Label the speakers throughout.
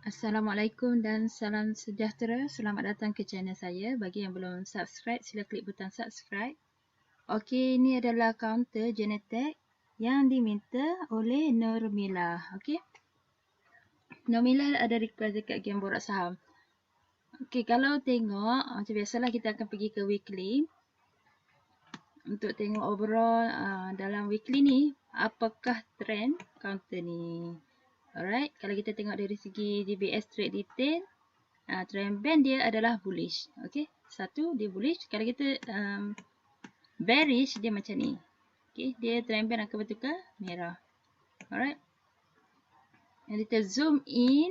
Speaker 1: Assalamualaikum dan salam sejahtera. Selamat datang ke channel saya. Bagi yang belum subscribe, sila klik butang subscribe. Okey, ini adalah kaunter Genetec yang diminta oleh Nurmila. Okey. Nurmila ada request dekat game borak saham. Okey, kalau tengok macam biasalah kita akan pergi ke weekly. Untuk tengok overall dalam weekly ni, apakah trend kaunter ni. Alright, kalau kita tengok dari segi DBS Trade Detail, trend band dia adalah bullish. Okey, satu dia bullish. Kalau kita bearish dia macam ni. Okey, dia trend band akan bertukar merah. Alright. Jadi kita zoom in,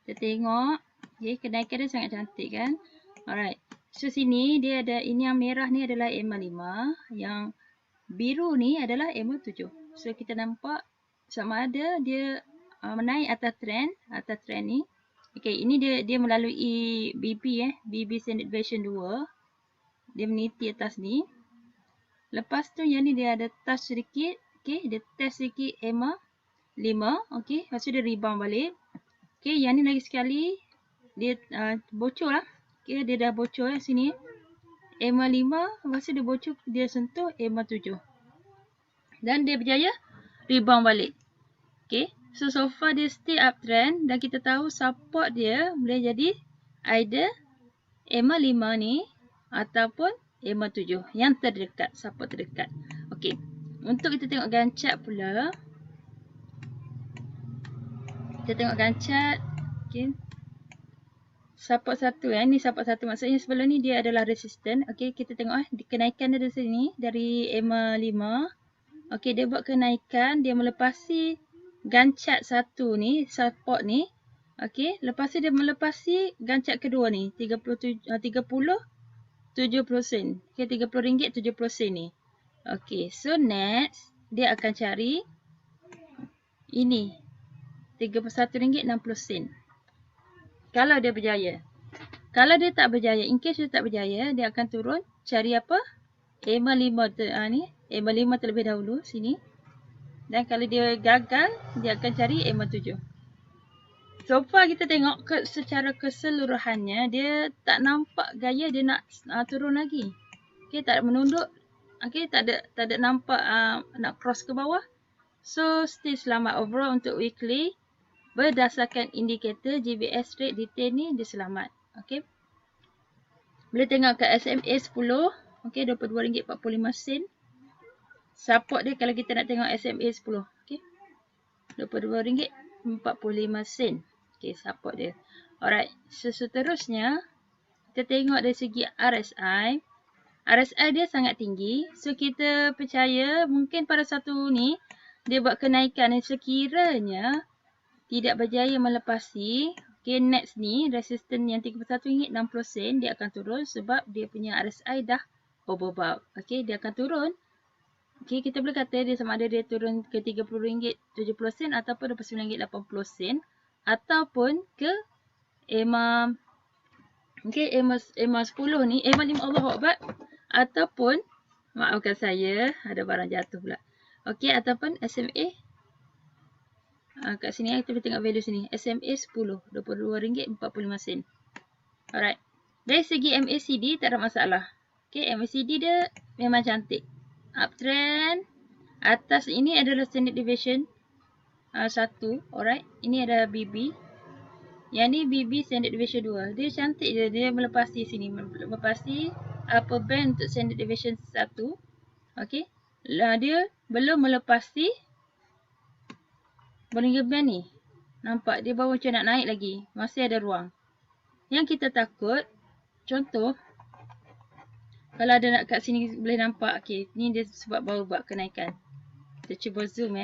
Speaker 1: kita tengok, okey, kenaikan dia sangat cantik kan? Alright. So sini dia ada, ini yang merah ni adalah EMA 5, yang biru ni adalah EMA 7. So kita nampak sama ada dia menaik atas trend ni. Okey, ini dia melalui BB Standard Deviation 2. Dia meniti atas ni. Lepas tu yang ni dia ada touch sedikit. Okey, dia test sedikit EMA 5. Okey, lepas tu dia rebound balik. Okey, yang ni lagi sekali dia bocor lah. Okey, dia dah bocor sini. EMA 5, lepas tu dia bocor, dia sentuh EMA 7. Dan dia berjaya rebound balik. Okey, so far dia stay uptrend dan kita tahu support dia boleh jadi either EMA 5 ni ataupun EMA 7 yang terdekat, support terdekat. Okey, untuk kita tengok gancat pula. Kita tengok gancat. Okey. Support 1 ni support 1, maksudnya sebelum ni dia adalah resistant. Okey, kita tengok kenaikan dia dari sini dari EMA 5. Okey, dia buat kenaikan, dia melepasi gancat 1 ni, support ni. Okey, lepas tu dia melepasi gancat kedua ni, 30 70 sen. Okey, RM30 70 sen ni. Okey, so next dia akan cari ini RM31.60. Kalau dia berjaya. Kalau dia tak berjaya, in case dia tak berjaya, dia akan turun cari apa? EMA 5 ni, EMA 5 terlebih dahulu sini. Dan kalau dia gagal, dia akan cari EMA 7. So far kita tengok secara keseluruhannya, dia tak nampak gaya dia nak turun lagi. Okey, tak ada menunduk. Okey, tak ada nampak nak cross ke bawah. So still selamat overall untuk weekly. Berdasarkan indikator GBS Trade Detail ni dia selamat. Okey. Boleh tengok kat SMA 10, okey, RM22.45. Support dia kalau kita nak tengok SMA 10, okey. RM22.45. Okey, support dia. Alright, so seterusnya kita tengok dari segi RSI. RSI dia sangat tinggi. So kita percaya mungkin pada satu ni dia buat kenaikan yang sekiranya tidak berjaya melepasi. Okay, next ni resistance yang RM31.60 dia akan turun sebab dia punya RSI dah overbought. Okay, dia akan turun. Okay, kita boleh kata dia sama ada dia turun ke RM30.70 ataupun RM29.80 ataupun ke EMA, okay, EMA 10 ni, EMA 5 Allahu Akbar, ataupun maafkan saya ada barang jatuh pula. Okay, ataupun SMA. Kat sini kita boleh tengok value sini. SMA 10, RM22.45. Alright. Dari segi MACD tak ada masalah. Okay, MACD dia memang cantik. Uptrend. Atas ini adalah standard deviation 1. Alright. Ini adalah BB. Yang ni BB standard deviation 2. Dia cantik je. Dia melepasi sini. Melepasi upper band untuk standard deviation 1. Okay. Dia belum melepasi Bollinger Band ni. Nampak dia baru macam nak naik lagi. Masih ada ruang. Yang kita takut, contoh, kalau ada nak kat sini boleh nampak. Okay, ni dia sebab baru buat kenaikan. Kita cuba zoom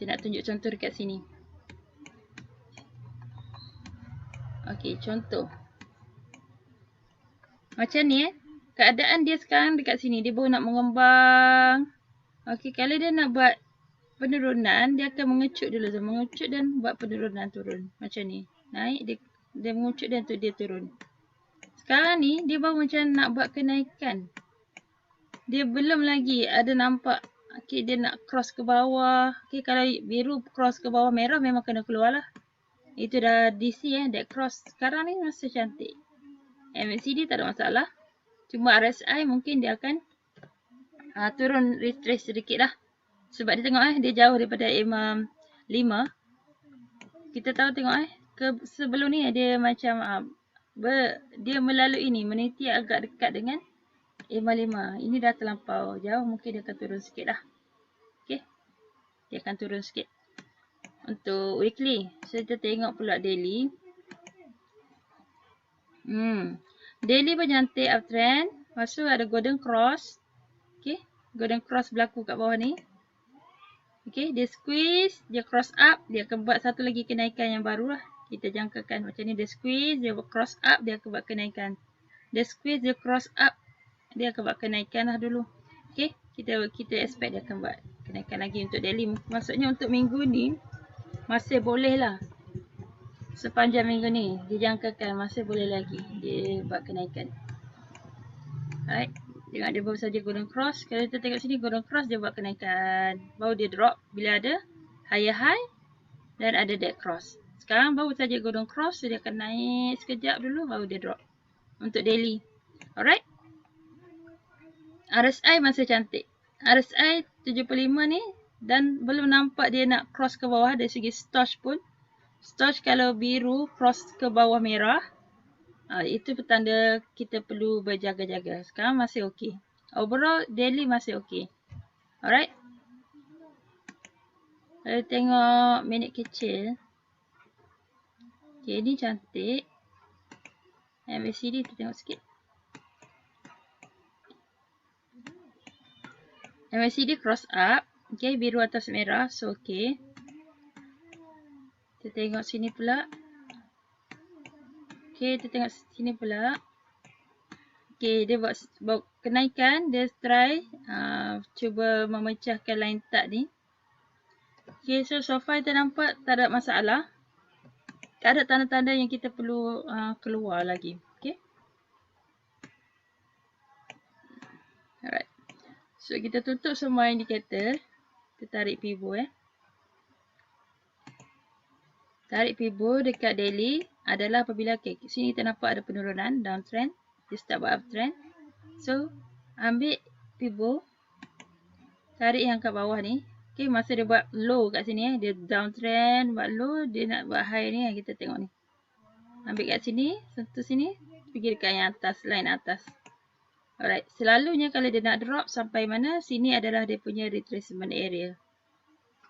Speaker 1: Saya nak tunjuk contoh dekat sini. Okay, contoh. Macam ni keadaan dia sekarang dekat sini. Dia baru nak mengembang. Okey, kalau dia nak buat penurunan, dia akan mengecut dulu. Mengecut dan buat penurunan turun. Macam ni. Naik, dia mengecut dan dia turun. Sekarang ni, dia baru macam nak buat kenaikan. Dia belum lagi ada nampak Okay, dia nak cross ke bawah. Okay, kalau biru cross ke bawah merah memang kena keluar lah. Itu dah DC that cross. Sekarang ni masih cantik. MACD tak ada masalah. Cuma RSI mungkin dia akan turun retrace sedikit lah. Sebab dia tengok dia jauh daripada EMA 5. Kita tahu tengok sebelum ni dia macam dia melalui ni, meniti agak dekat dengan EMA 5. Ini dah terlampau jauh, mungkin dia akan turun sikit lah. Okay, dia akan turun sikit. Untuk weekly, kita tengok pula daily. Daily pun cantik uptrend. Lepas tu ada golden cross. Okay, golden cross berlaku kat bawah ni. Okay, dia squeeze, dia cross up, dia akan buat satu lagi kenaikan yang baru lah. Kita jangkakan macam ni, dia squeeze, dia cross up, dia akan buat kenaikan. Dia squeeze, dia cross up, dia akan buat kenaikan lah dulu. Okay, kita expect dia akan buat kenaikan lagi untuk daily. Maksudnya untuk minggu ni, masih boleh lah. Sepanjang minggu ni, dijangkakan masih boleh lagi dia buat kenaikan. Alright. Tengok dia baru saja golden cross. Kalau kita tengok sini golden cross dia buat kenaikan. Baru dia drop bila ada higher high dan ada dead cross. Sekarang baru saja golden cross. Dia akan naik sekejap dulu baru dia drop. Untuk daily. Alright. RSI masih cantik. RSI 75 ni dan belum nampak dia nak cross ke bawah dari segi stoch pun. Stoch kalau biru cross ke bawah merah. Itu petanda kita perlu berjaga-jaga. Sekarang masih okey. Overall, daily masih okey. Alright. Kalau tengok minit kecil. Okay, ni cantik. MACD kita tengok sikit. MACD cross up. Okay, biru atas merah. So, okay. Kita tengok sini pula. Okay, kita tengok sini pula. Okay, dia buat kenaikan. Dia try cuba memecahkan line tag ni. Okay, so far kita nampak tak ada masalah. Tak ada tanda-tanda yang kita perlu keluar lagi. Okay. Alright. So, kita tutup semua indikator. Kita tarik pivot Tarik pivot dekat daily adalah apabila sini kita nampak ada penurunan downtrend. Dia start buat uptrend. So, ambil pivot. Tarik yang kat bawah ni. Okay, masa dia buat low kat sini dia downtrend, buat low, dia nak buat high ni kita tengok ni. Ambil kat sini, sentuh sini, pergi dekat yang atas, line atas. Alright, selalunya kalau dia nak drop sampai mana, sini adalah dia punya retracement area.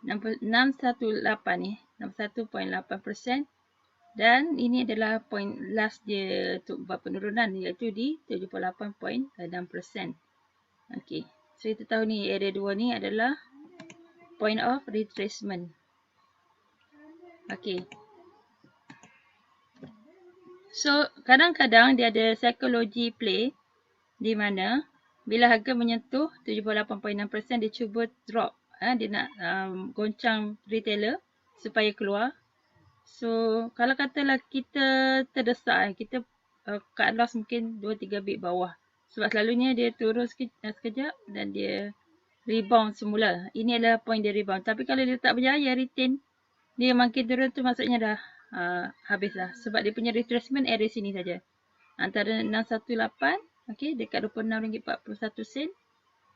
Speaker 1: 618 ni, 61.8%. Dan ini adalah point last dia untuk buat penurunan iaitu di 78.6%. Okay, so kita tahu ni area 2 ni adalah point of retracement. Okay. So, kadang-kadang dia ada psikologi play di mana bila harga menyentuh 78.6% dia cuba drop. Dia nak goncang retailer supaya keluar. So, kalau katalah kita terdesak, kita cut loss mungkin 2-3 bit bawah. Sebab selalunya dia turun sekejap dan dia rebound semula. Ini adalah point dia rebound. Tapi kalau dia tak berjaya retain, dia makin turun tu maksudnya dah habislah. Sebab dia punya retracement area sini saja. Antara 618, okay, dekat RM26.41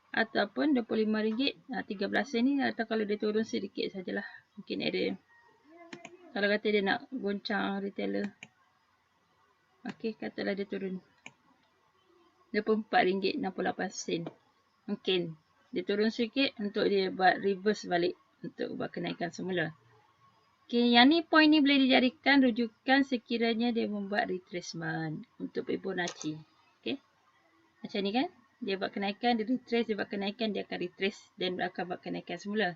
Speaker 1: ataupun RM25.13 ni, atau kalau dia turun sedikit sajalah. Mungkin area. Kalau kata dia nak goncang retailer. Okay, katalah dia turun RM24.68. Mungkin dia turun sikit untuk dia buat reverse balik untuk buat kenaikan semula. Okay, yang ni point ni boleh dijadikan rujukan sekiranya dia membuat retracement untuk Fibonacci. Okay, macam ni kan. Dia buat kenaikan, dia retrace, dia buat kenaikan, dia akan retrace dan akan buat kenaikan semula.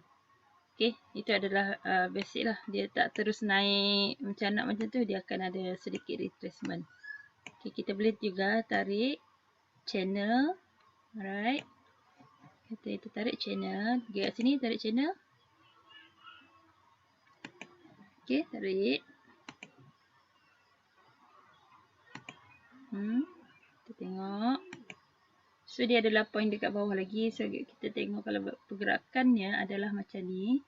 Speaker 1: Okay, itu adalah basic lah. Dia tak terus naik mencanak macam tu, dia akan ada sedikit retracement. Okay, kita boleh juga tarik channel. Alright. Kita tarik channel. Pergi kat sini, tarik channel. Okay, tarik. Kita tengok. So, So dia adalah point dekat bawah lagi. So kita tengok kalau pergerakannya adalah macam ni.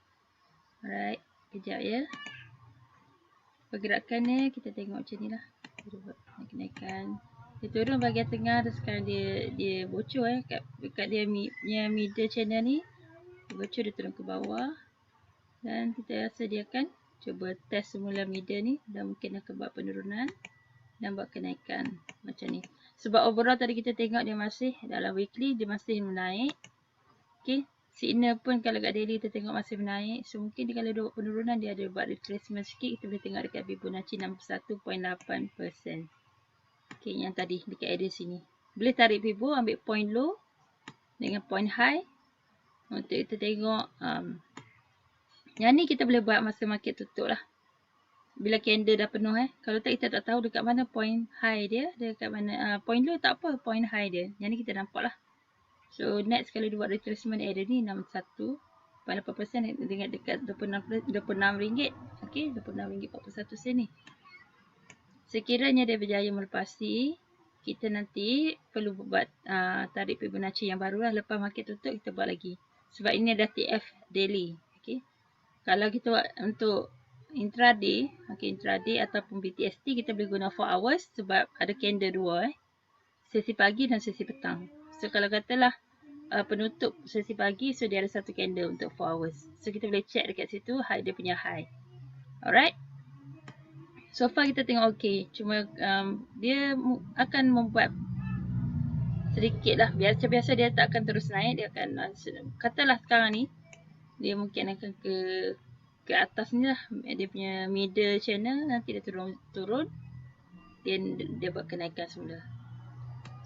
Speaker 1: Alright, kejap ya. Pergerakannya kita tengok macam ni lah. Kita buat kenaikan. Dia turun bahagian tengah dan sekarang dia bocor dekat dia punya middle channel ni. Dia bocor, dia turun ke bawah. Dan kita rasa dia akan cuba test semula middle ni dan mungkin akan buat penurunan dan buat kenaikan macam ni. Sebab overall tadi kita tengok dia masih dalam weekly, dia masih menaik. Okay. Signal pun kalau kat daily kita tengok masih menaik. So mungkin dia kalau dia buat penurunan, dia ada buat retracement sikit. Kita boleh tengok dekat Fibonacci 61.8%. Okay, yang tadi dekat area sini. Boleh tarik Fibo, ambil point low dengan point high. Untuk kita tengok. Yang ni kita boleh buat masa market tutup lah. Bila candle dah penuh Kalau tak kita tak tahu dekat mana point high dia. Dekat mana point low tak apa, point high dia. Yang ni kita nampak lah. So next kalau dia buat retracement area ni 61.8% dengan dekat RM26. Okay, RM26.41 ni. Sekiranya dia berjaya melepasi, kita nanti perlu buat tarik Fibonacci yang baru lah. Lepas market tutup kita buat lagi. Sebab ini ada TF daily. Okay. Kalau kita buat untuk intraday, intraday ataupun BTST, kita boleh guna 4 hours sebab ada candle dua sesi pagi dan sesi petang. So kalau katalah penutup sesi pagi, so dia ada satu candle untuk 4 hours. So kita boleh check dekat situ dia punya high. Alright. So far kita tengok okay. Cuma dia akan membuat sedikit lah. Biasa-biasa dia tak akan terus naik. Dia akan katalah sekarang ni dia mungkin akan ke atas ni lah. Dia punya middle channel. Nanti dia turun. Dia buat kenaikan semula.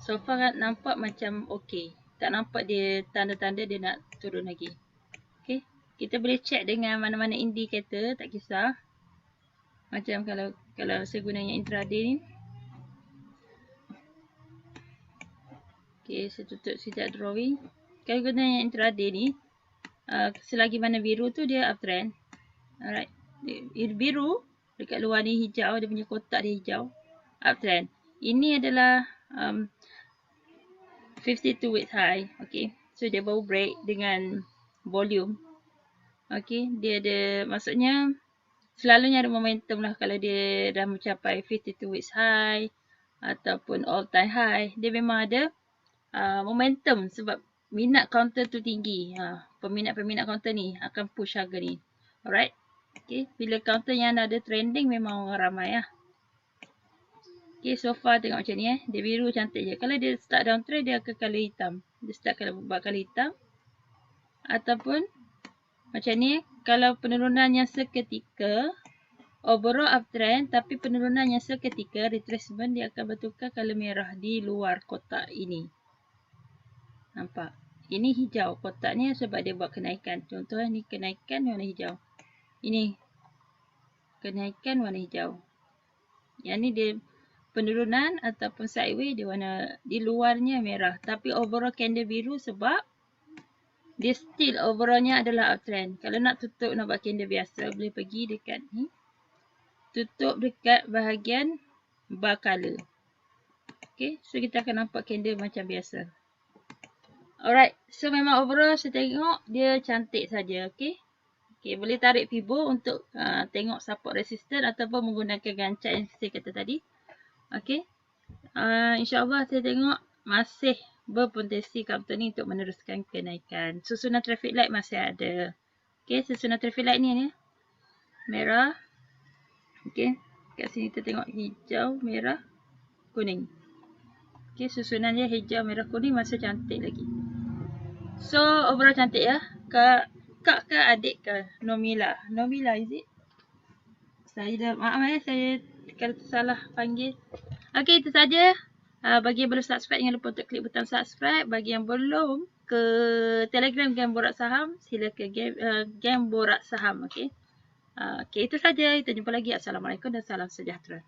Speaker 1: So far nampak macam okay. Tak nampak dia tanda-tanda dia nak turun lagi. Okay. Kita boleh check dengan mana-mana indikator. Tak kisah. Macam kalau saya guna yang intraday ni. Okay. Saya tutup sekejap drawing. Kalau guna yang intraday ni. Selagi mana biru tu dia uptrend. Alright. Biru. Dekat luar ni hijau. Dia punya kotak dia hijau. Uptrend. Ini adalah 52 weeks high. Okay. So dia baru break dengan volume. Okay. Dia ada, maksudnya selalunya ada momentum lah kalau dia dah mencapai 52 weeks high ataupun all time high. Dia memang ada momentum sebab minat counter tu tinggi. Peminat-peminat counter ni akan push harga ni. Alright. Okay. Bila counter yang ada trending memang orang ramai lah. Okay, so far tengok macam ni Dia biru cantik je. Kalau dia start downtrend, dia akan color hitam. Dia start kalau buat color hitam. Ataupun macam ni kalau penurunan yang seketika, overall uptrend, tapi penurunan yang seketika, retracement, dia akan bertukar color merah di luar kotak ini. Nampak? Ini hijau kotak ni sebab dia buat kenaikan. Contoh ni kenaikan warna hijau. Ini kenaikan warna hijau. Yang ni dia penurunan ataupun sideways dia warna di luarnya merah. Tapi overall candle biru sebab dia still overallnya adalah uptrend. Kalau nak tutup, nak buat candle biasa, boleh pergi dekat ni. Tutup dekat bahagian bar color. Okay, so kita akan nampak candle macam biasa. Alright, so memang overall saya tengok dia cantik saja. Okay. Okay, boleh tarik Fibo untuk tengok support resistance ataupun menggunakan gancak yang saya kata tadi. Okay. InsyaAllah saya tengok masih berpotensi counter ni untuk meneruskan kenaikan. Susunan traffic light masih ada. Okay, susunan traffic light ni merah. Okay, kat sini kita tengok hijau, merah, kuning. Okay, susunan dia hijau, merah, kuning masih cantik lagi. So, overall cantik ya. Kak ke adik ke? Nomila. Nomila is it? Saya dah, maaf saya kalau tersalah panggil. Okay, itu saja. Bagi yang belum subscribe, jangan lupa untuk klik butang subscribe. Bagi yang belum ke Telegram Game Borak Saham, sila ke Game Borak Saham. Okay. Okay, itu saja. Kita jumpa lagi. Assalamualaikum dan salam sejahtera.